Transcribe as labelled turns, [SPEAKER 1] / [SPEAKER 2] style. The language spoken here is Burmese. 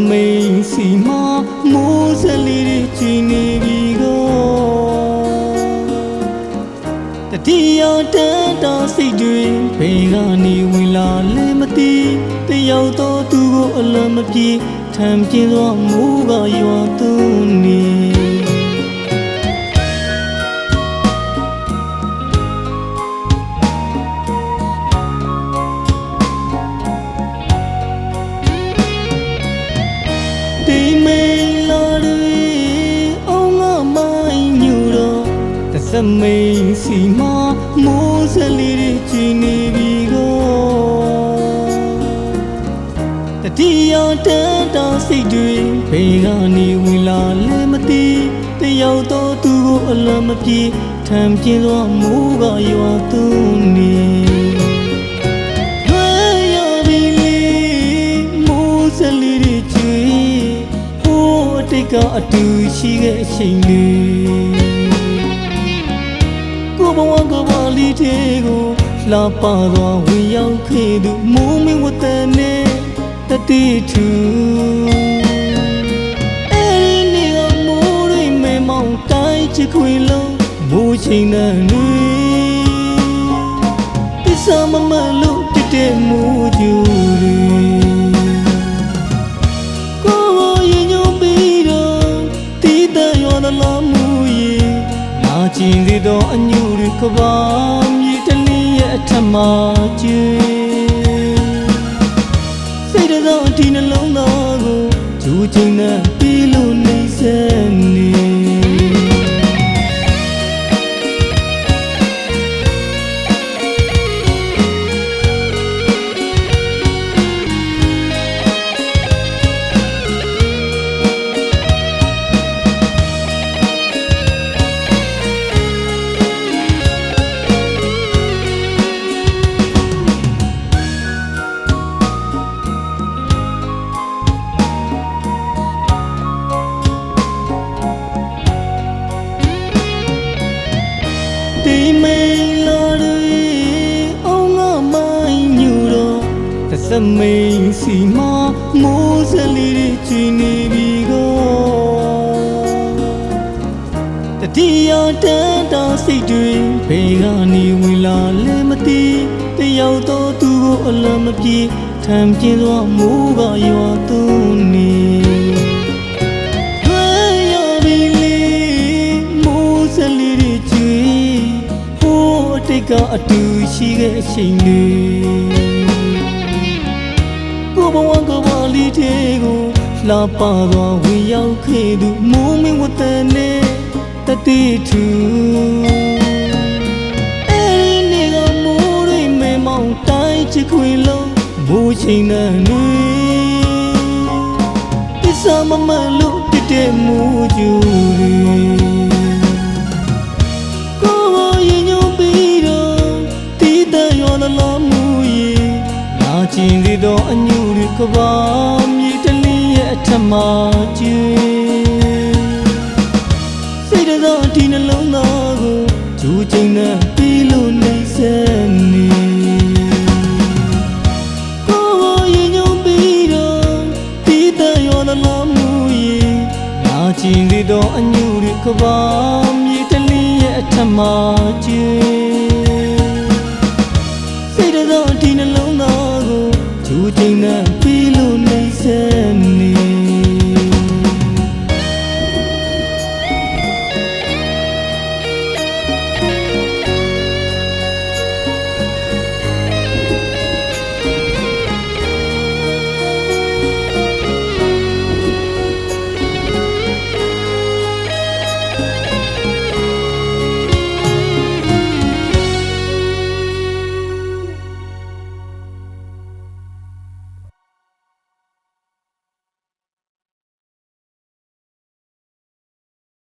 [SPEAKER 1] မိန်စီမှာမိုးစလေးတွေကျင်းနေပြီကိုတတိယတန်တာစိတ်တွေဘယ်ကနေဝင်လာလဲမသိတယောက်တော့သူကိုအလံမပြေထံပြင်းသောမိုးကရွာသွန်းနေဒီမေလာတွေအောင်ငါမိုင်းညူတော့တစမိန်စီမှာမိုးစလေးတွေကျင်းနေပြီကိုတတိယတန်တာစိတ်တွေဘယ်ကနေဝင်လာလဲမသိတယောက်တော့သူကိုအလံမပြေထံပြင်းသောမိုးကရွာသွန်းနေကအတူရှိခဲ့ချိန်လေးကိုဘဝကဘာလီတေကိုလာပါသွားဝင်ရောက်ခဲ့သူမိုးမင်းဝတ်တဲ့နဲ့တတိထူအဲဒီနေ့ကမိုးရိမ်မဲမောင်တိုင်းချခွေလုံးမိုးချိန်နဲ့နေပစ္စမမလို့တတဲ့မိုးကျူတွေလာမှုရဲ့နာကျင်သေးသောအညူတွေကဘာမြေတလင်းရဲ့အထက်မှာကျစိတ်တော်ဒီနှလုံးသားကိုဂျူးချင်းနဲ့ပြီးလို့နေစနေဒီမေလာတွေအောင်ငါမိုင်းညူတော့တစမိန်စီမှာမိုးစလေးတွေကျင်းနေပြီကိုတတိယတန်တာစိတ်တွေဘယ်ကနေဝင်လာလဲမသိတယောက်တော့သူကိုအလံမပြေထံပြင်းသောမိုးကရွာသွန်းနေကအတူရှိခဲ့ချိန်လေးကိုဘဝကဘာလီတေကိုလာပါသွားဝင်ရောက်ခဲ့သူမိုးမင်းဝတ်တဲ့နဲ့တတိထူအဲဒီနေ့ကမိုးရိမ်မဲမောင်တိုင်းချခွေလုံးမိုးချိန်နဲ့နေပစ္စမမလို့တတဲ့မိုးကျူတွေကျင်သေးသောအညူတွေကဘာမြေတလင်းရဲ့အထက်မှာကျစိတ်တော်ဒီနှလုံးသားကိုဂျူးချင်းနဲ့ပြီးလို့နေစနေကိုရင်ညုံပြီးတော့ဒီတန်ရောလာမှုရဲ့နာကျင်သေးသောအညူတွေကဘာမြေတလင်းရဲ့အထက်မှာကျစိတ်တော်ဒီနှလုံးသားဂျူးချင်းနဲ့ပြီးလို့နေစနေ